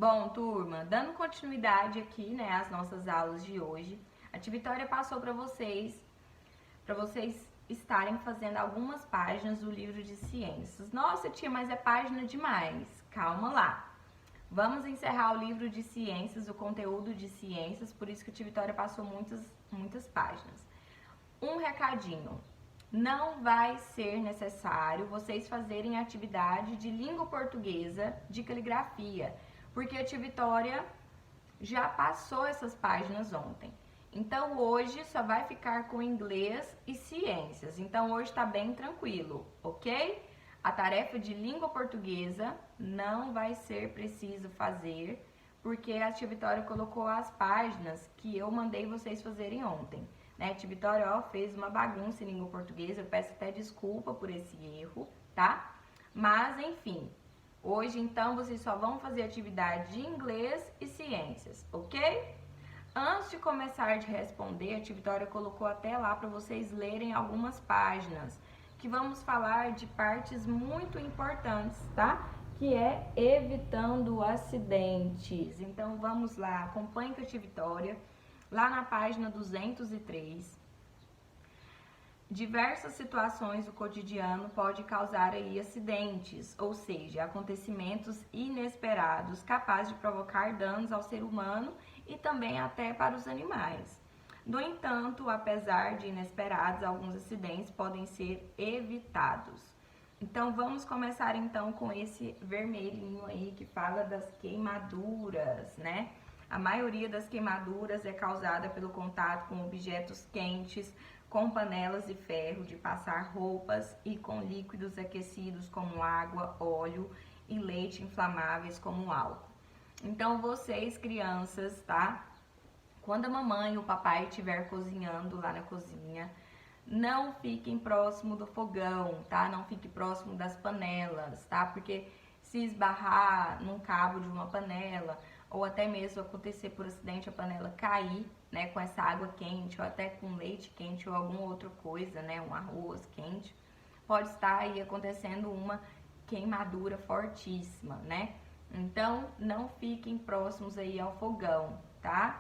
Bom, turma, dando continuidade aqui, né, às nossas aulas de hoje, a Tia Vitória passou para vocês estarem fazendo algumas páginas do livro de ciências. Nossa, tia, mas é página demais. Calma lá. Vamos encerrar o livro de ciências, o conteúdo de ciências, por isso que a Tia Vitória passou muitas páginas. Um recadinho. Não vai ser necessário vocês fazerem atividade de língua portuguesa de caligrafia, porque a Tia Vitória já passou essas páginas ontem. Então hoje só vai ficar com inglês e ciências. Então hoje tá bem tranquilo, ok? A tarefa de língua portuguesa não vai ser preciso fazer, porque a Tia Vitória colocou as páginas que eu mandei vocês fazerem ontem. Né? A Tia Vitória fez uma bagunça em língua portuguesa, eu peço até desculpa por esse erro, tá? Mas enfim, hoje então vocês só vão fazer atividade de inglês e ciências, ok? Antes de começar de responder, a Tia Vitória colocou até lá para vocês lerem algumas páginas, que vamos falar de partes muito importantes, tá? Que é evitando acidentes. Então vamos lá, acompanhe com a Tia Vitória, lá na página 203. Diversas situações do cotidiano podem causar aí acidentes, ou seja, acontecimentos inesperados capazes de provocar danos ao ser humano e também até para os animais. No entanto, apesar de inesperados, alguns acidentes podem ser evitados. Então vamos começar então com esse vermelhinho aí que fala das queimaduras, né? A maioria das queimaduras é causada pelo contato com objetos quentes, com panelas de ferro de passar roupas e com líquidos aquecidos como água, óleo e leite inflamáveis como álcool. Então vocês, crianças, tá? Quando a mamãe e o papai estiver cozinhando lá na cozinha, não fiquem próximo do fogão, tá? Não fique próximo das panelas, tá? Porque se esbarrar num cabo de uma panela, ou até mesmo acontecer por acidente a panela cair, né, com essa água quente, ou até com leite quente, ou alguma outra coisa, né, um arroz quente, pode estar aí acontecendo uma queimadura fortíssima, né? Então, não fiquem próximos aí ao fogão, tá?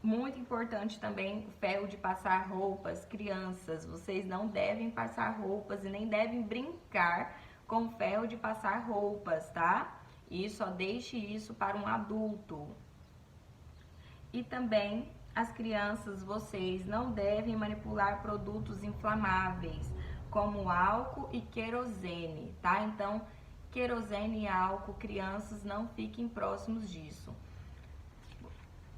Muito importante também o ferro de passar roupas. Crianças, vocês não devem passar roupas e nem devem brincar com ferro de passar roupas, tá? E só deixe isso para um adulto. E também as crianças, vocês não devem manipular produtos inflamáveis, como álcool e querosene, tá? Então, querosene e álcool, crianças, não fiquem próximos disso.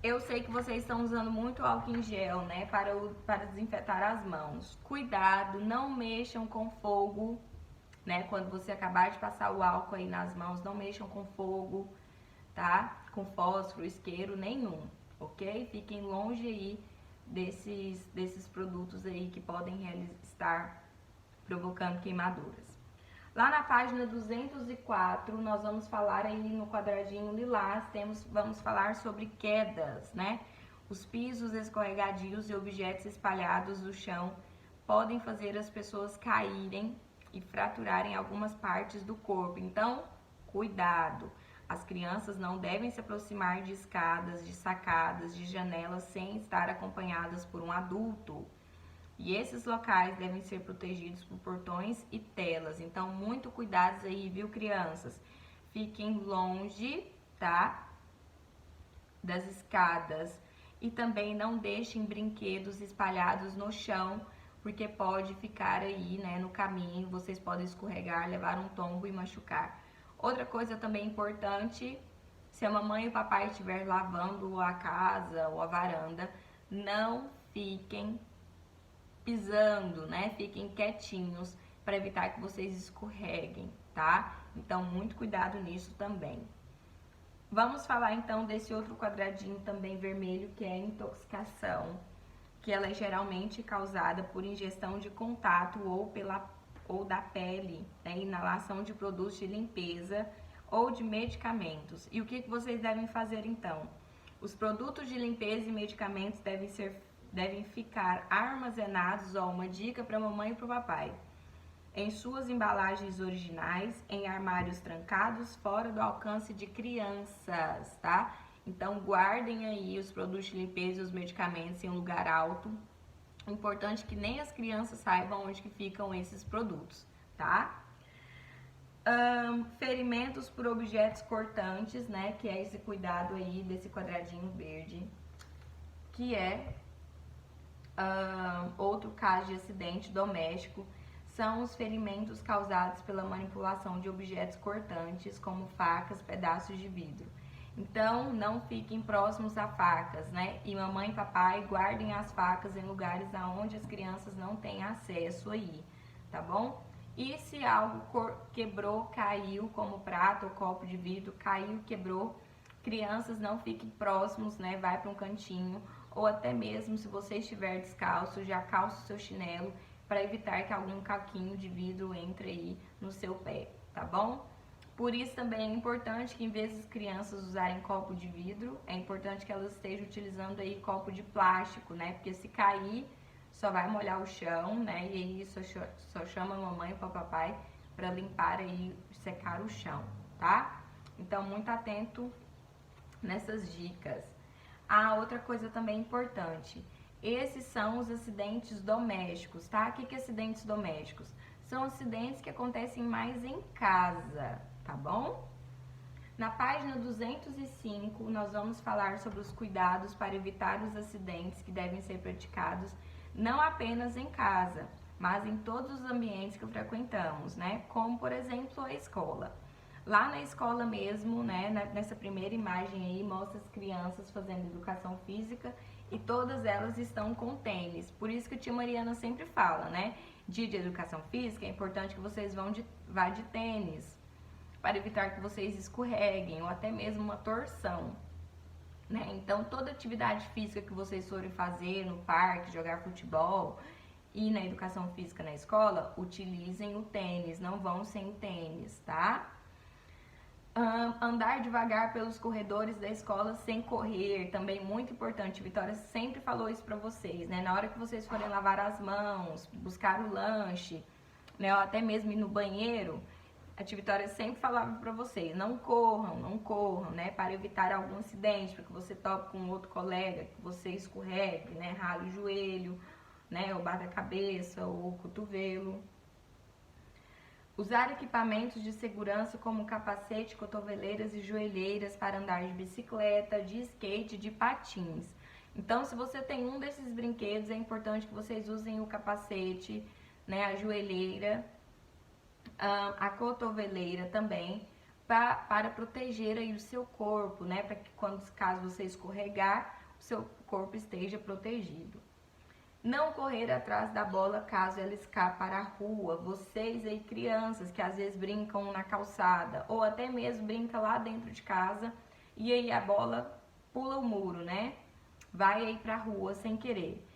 Eu sei que vocês estão usando muito álcool em gel, né, para desinfetar as mãos. Cuidado, não mexam com fogo, né, quando você acabar de passar o álcool aí nas mãos, não mexam com fogo, tá? Com fósforo, isqueiro, nenhum, ok? Fiquem longe aí desses produtos aí que podem estar provocando queimaduras. Lá na página 204, nós vamos falar aí no quadradinho lilás, vamos falar sobre quedas, né? Os pisos escorregadios e objetos espalhados no chão podem fazer as pessoas caírem e fraturarem algumas partes do corpo. Então, cuidado! As crianças não devem se aproximar de escadas, de sacadas, de janelas sem estar acompanhadas por um adulto. E esses locais devem ser protegidos por portões e telas. Então, muito cuidado aí, viu, crianças? Fiquem longe, tá? Das escadas. E também não deixem brinquedos espalhados no chão, porque pode ficar aí, né, no caminho. Vocês podem escorregar, levar um tombo e machucar. Outra coisa também importante, se a mamãe e o papai estiver lavando a casa ou a varanda, não fiquem pisando, né? Fiquem quietinhos para evitar que vocês escorreguem, tá? Então, muito cuidado nisso também. Vamos falar então desse outro quadradinho também vermelho, que é a intoxicação, que ela é geralmente causada por ingestão de contato ou da pele, né? Inalação de produtos de limpeza ou de medicamentos. E o que vocês devem fazer então? Os produtos de limpeza e medicamentos devem ficar armazenados, uma dica para a mamãe e para o papai, em suas embalagens originais, em armários trancados, fora do alcance de crianças, tá? Então, guardem aí os produtos de limpeza e os medicamentos em um lugar alto. Importante que nem as crianças saibam onde que ficam esses produtos, tá? Ferimentos por objetos cortantes, né? Que é esse cuidado aí desse quadradinho verde, que é outro caso de acidente doméstico. São os ferimentos causados pela manipulação de objetos cortantes, como facas, pedaços de vidro. Então, não fiquem próximos a facas, né? E mamãe e papai guardem as facas em lugares aonde as crianças não têm acesso aí, tá bom? E se algo quebrou, caiu, como prato ou copo de vidro, caiu, quebrou, crianças não fiquem próximos, né? Vai para um cantinho, ou até mesmo se você estiver descalço, já calça o seu chinelo para evitar que algum caquinho de vidro entre aí no seu pé, tá bom? Por isso também é importante que, em vez das crianças usarem copo de vidro, é importante que elas estejam utilizando aí copo de plástico, né? Porque se cair, só vai molhar o chão, né? E aí só chama a mamãe e o papai para limpar aí, secar o chão, tá? Então, muito atento nessas dicas. Outra coisa também importante. Esses são os acidentes domésticos, tá? O que é acidentes domésticos? São acidentes que acontecem mais em casa, tá bom? Na página 205, nós vamos falar sobre os cuidados para evitar os acidentes que devem ser praticados não apenas em casa, mas em todos os ambientes que frequentamos, né? Como, por exemplo, a escola. Lá na escola mesmo, né, nessa primeira imagem aí, mostra as crianças fazendo educação física e todas elas estão com tênis. Por isso que a tia Mariana sempre fala, né? Dia de educação física, é importante que vocês vá de tênis, para evitar que vocês escorreguem ou até mesmo uma torção, né? Então, toda atividade física que vocês forem fazer no parque, jogar futebol e na educação física na escola, utilizem o tênis, não vão sem tênis, tá? Andar devagar pelos corredores da escola sem correr, também muito importante. A Vitória sempre falou isso pra vocês, né? Na hora que vocês forem lavar as mãos, buscar o lanche, né? Ou até mesmo ir no banheiro, a tia Vitória sempre falava pra vocês, não corram, né? Para evitar algum acidente, para que você toque com outro colega, que você escorregue, né? Rale o joelho, né? Ou bata a cabeça, ou o cotovelo. Usar equipamentos de segurança como capacete, cotoveleiras e joelheiras para andar de bicicleta, de skate, de patins. Então, se você tem um desses brinquedos, é importante que vocês usem o capacete, né, a joelheira, a cotoveleira também, para proteger aí o seu corpo, né, para que caso você escorregar, o seu corpo esteja protegido. Não correr atrás da bola caso ela escape para a rua. Vocês aí, crianças, que às vezes brincam na calçada ou até mesmo brincam lá dentro de casa e aí a bola pula o muro, né? Vai aí para a rua sem querer.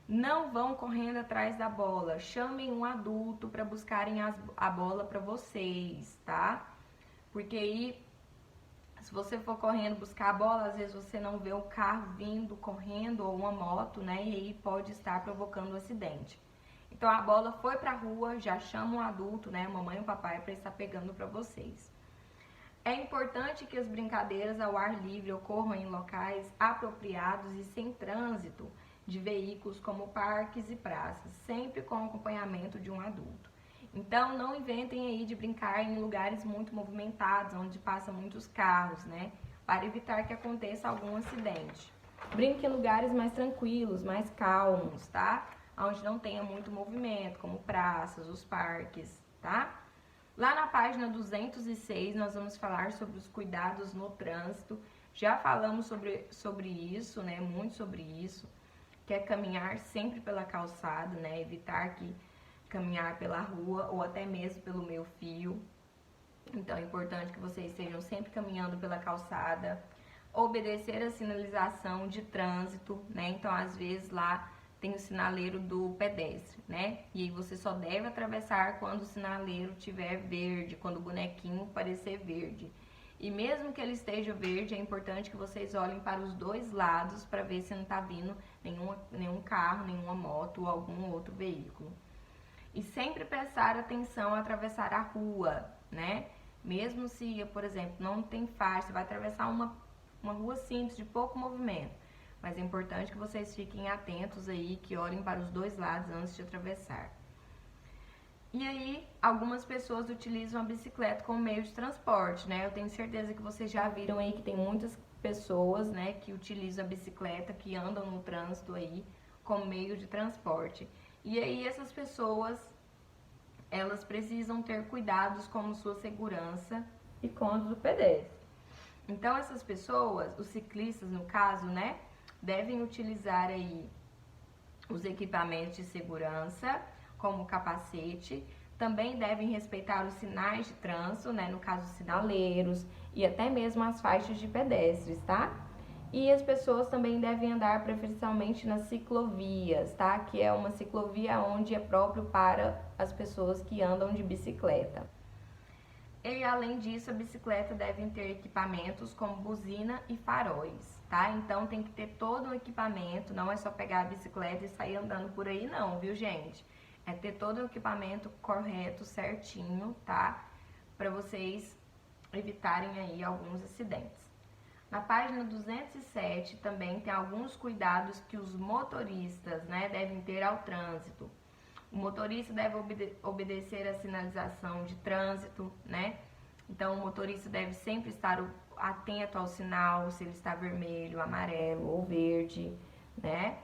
Não vão correndo atrás da bola. Chamem um adulto para buscarem a bola para vocês, tá? Porque aí, se você for correndo buscar a bola, às vezes você não vê o carro vindo correndo ou uma moto, né? E aí pode estar provocando um acidente. Então a bola foi pra rua, já chama um adulto, né? A mamãe e o papai para estar pegando para vocês. É importante que as brincadeiras ao ar livre ocorram em locais apropriados e sem trânsito de veículos como parques e praças, sempre com acompanhamento de um adulto. Então, não inventem aí de brincar em lugares muito movimentados, onde passam muitos carros, né? Para evitar que aconteça algum acidente. Brinque em lugares mais tranquilos, mais calmos, tá? Onde não tenha muito movimento, como praças, os parques, tá? Lá na página 206, nós vamos falar sobre os cuidados no trânsito. Já falamos sobre isso, né? Muito sobre isso. Que é caminhar sempre pela calçada, né? Evitar que caminhar pela rua ou até mesmo pelo meio fio. Então é importante que vocês estejam sempre caminhando pela calçada. Obedecer a sinalização de trânsito, né? Então às vezes lá tem o sinaleiro do pedestre, né? E aí você só deve atravessar quando o sinaleiro tiver verde, quando o bonequinho parecer verde. E mesmo que ele esteja verde, é importante que vocês olhem para os dois lados para ver se não está vindo nenhum carro, nenhuma moto ou algum outro veículo. E sempre prestar atenção ao atravessar a rua, né? Mesmo se, por exemplo, não tem faixa, você vai atravessar uma rua simples, de pouco movimento. Mas é importante que vocês fiquem atentos aí, que olhem para os dois lados antes de atravessar. E aí, algumas pessoas utilizam a bicicleta como meio de transporte, né? Eu tenho certeza que vocês já viram aí que tem muitas pessoas, né, que utilizam a bicicleta, que andam no trânsito aí como meio de transporte. E aí, essas pessoas, elas precisam ter cuidados com sua segurança e com os do pedestre. Então, essas pessoas, os ciclistas no caso, né, devem utilizar aí os equipamentos de segurança, como o capacete. Também devem respeitar os sinais de trânsito, né, no caso sinaleiros e até mesmo as faixas de pedestres, tá? E as pessoas também devem andar preferencialmente nas ciclovias, tá? Que é uma ciclovia onde é próprio para as pessoas que andam de bicicleta. E além disso, a bicicleta deve ter equipamentos como buzina e faróis, tá? Então tem que ter todo o equipamento, não é só pegar a bicicleta e sair andando por aí não, viu, gente? É ter todo o equipamento correto, certinho, tá? Para vocês evitarem aí alguns acidentes. Na página 207 também tem alguns cuidados que os motoristas, né, devem ter ao trânsito. O motorista deve obedecer a sinalização de trânsito, né? Então, o motorista deve sempre estar atento ao sinal, se ele está vermelho, amarelo ou verde, né?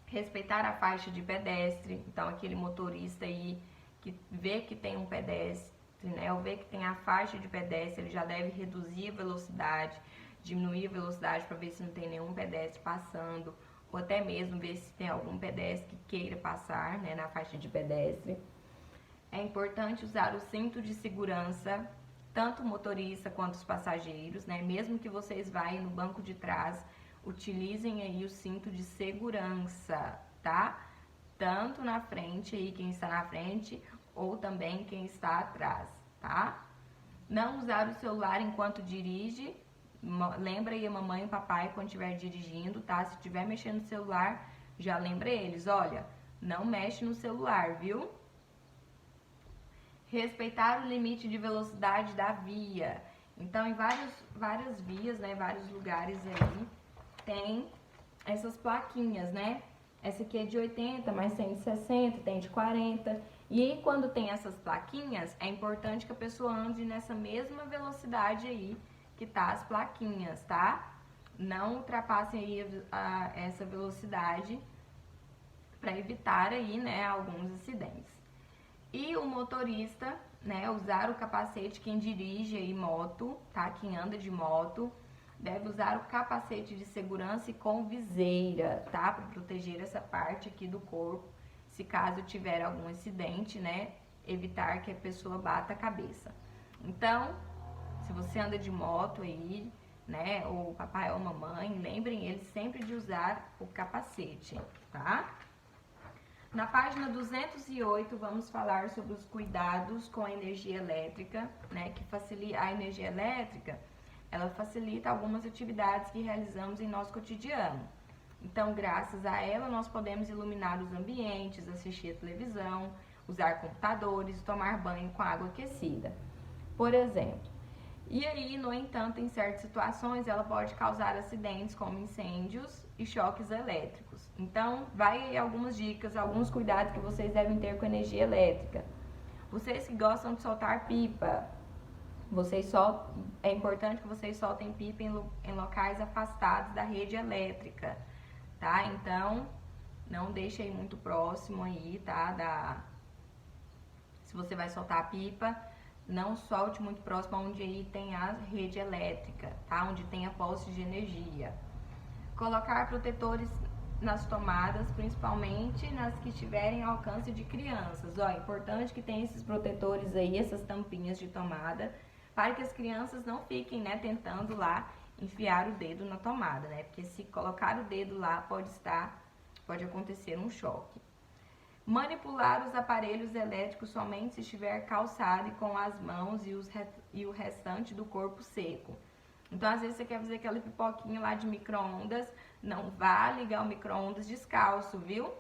Respeitar a faixa de pedestre. Então, aquele motorista aí que vê que tem um pedestre, né? Ou vê que tem a faixa de pedestre, ele já deve reduzir a velocidade, diminuir a velocidade para ver se não tem nenhum pedestre passando, ou até mesmo ver se tem algum pedestre que queira passar, né, na faixa de pedestre. É importante usar o cinto de segurança, tanto o motorista quanto os passageiros, né, mesmo que vocês vão no banco de trás, utilizem aí o cinto de segurança, tá? Tanto na frente aí, quem está na frente, ou também quem está atrás, tá? Não usar o celular enquanto dirige. Lembra aí a mamãe e o papai quando estiver dirigindo, tá? Se estiver mexendo no celular, já lembra eles, olha, não mexe no celular, viu? Respeitar o limite de velocidade da via. Então, em várias vias, né, vários lugares aí, tem essas plaquinhas, né? Essa aqui é de 80, mas tem de 60, tem de 40. E aí, quando tem essas plaquinhas, é importante que a pessoa ande nessa mesma velocidade aí que tá as plaquinhas, tá? Não ultrapassem aí essa velocidade para evitar aí, né, alguns acidentes. E o motorista, né, usar o capacete, quem dirige aí moto, tá? Quem anda de moto, deve usar o capacete de segurança e com viseira, tá? Para proteger essa parte aqui do corpo, se caso tiver algum acidente, né? Evitar que a pessoa bata a cabeça. Então, se você anda de moto aí, né, ou papai ou mamãe, lembrem eles sempre de usar o capacete, tá? Na página 208, vamos falar sobre os cuidados com a energia elétrica, né, que facilita a energia elétrica, ela facilita algumas atividades que realizamos em nosso cotidiano. Então, graças a ela, nós podemos iluminar os ambientes, assistir a televisão, usar computadores e tomar banho com água aquecida, por exemplo. E aí, no entanto, em certas situações, ela pode causar acidentes como incêndios e choques elétricos. Então, vai aí algumas dicas, alguns cuidados que vocês devem ter com a energia elétrica. Vocês que gostam de soltar pipa, é importante que vocês soltem pipa em locais afastados da rede elétrica, tá? Então, não deixe aí muito próximo aí, tá? Se você vai soltar a pipa, não solte muito próximo onde aí tem a rede elétrica, tá? Onde tem a poste de energia. Colocar protetores nas tomadas, principalmente nas que estiverem ao alcance de crianças. Ó, é importante que tenha esses protetores aí, essas tampinhas de tomada, para que as crianças não fiquem, né, tentando lá enfiar o dedo na tomada, né? Porque se colocar o dedo lá, pode acontecer um choque. Manipular os aparelhos elétricos somente se estiver calçado e com as mãos e o restante do corpo seco. Então, às vezes você quer fazer aquela pipoquinha lá de micro-ondas, não vá ligar o micro-ondas descalço, viu?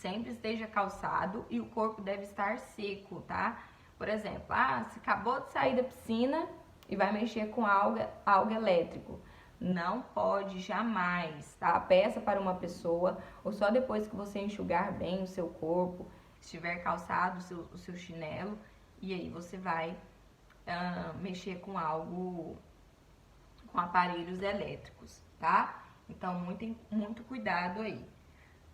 sempre esteja calçado e o corpo deve estar seco, tá? Por exemplo, você acabou de sair da piscina e vai mexer com algo elétrico. Não pode jamais, tá? Peça para uma pessoa ou só depois que você enxugar bem o seu corpo, estiver calçado o seu chinelo, e aí você vai mexer com com aparelhos elétricos, tá? Então, muito cuidado aí.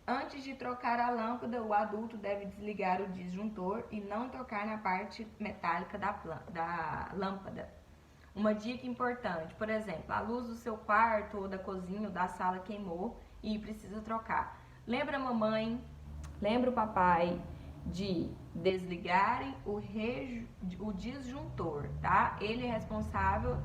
Antes de trocar a lâmpada, o adulto deve desligar o disjuntor e não tocar na parte metálica da lâmpada. Uma dica importante, por exemplo, a luz do seu quarto ou da cozinha ou da sala queimou e precisa trocar. Lembra a mamãe, lembra o papai de desligarem o disjuntor, tá? Ele é responsável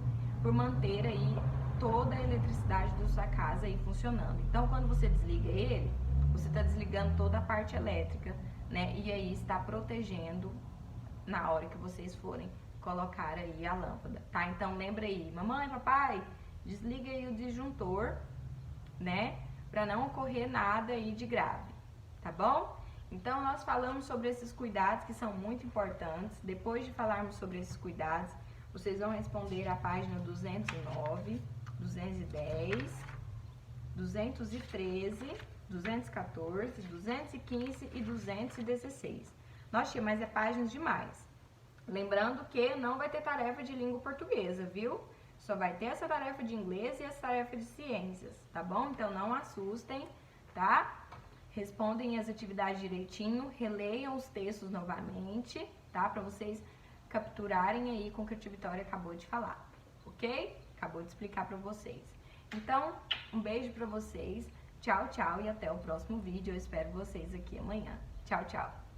por manter aí toda a eletricidade da sua casa aí funcionando. Então, quando você desliga ele, você está desligando toda a parte elétrica, né? E aí está protegendo na hora que vocês forem colocar aí a lâmpada, tá? Então, lembra aí, mamãe, papai, desliga aí o disjuntor, né? Para não ocorrer nada aí de grave, tá bom? Então, nós falamos sobre esses cuidados que são muito importantes. Depois de falarmos sobre esses cuidados, vocês vão responder a página 209, 210, 213, 214, 215 e 216. Nossa, mas é páginas demais. Lembrando que não vai ter tarefa de língua portuguesa, viu? Só vai ter essa tarefa de inglês e essa tarefa de ciências, tá bom? Então, não assustem, tá? Respondem as atividades direitinho, releiam os textos novamente, tá? Para vocês capturarem aí com o que a Tia Vitória acabou de falar, ok? Acabou de explicar para vocês. Então, um beijo para vocês, tchau, tchau e até o próximo vídeo. Eu espero vocês aqui amanhã. Tchau, tchau!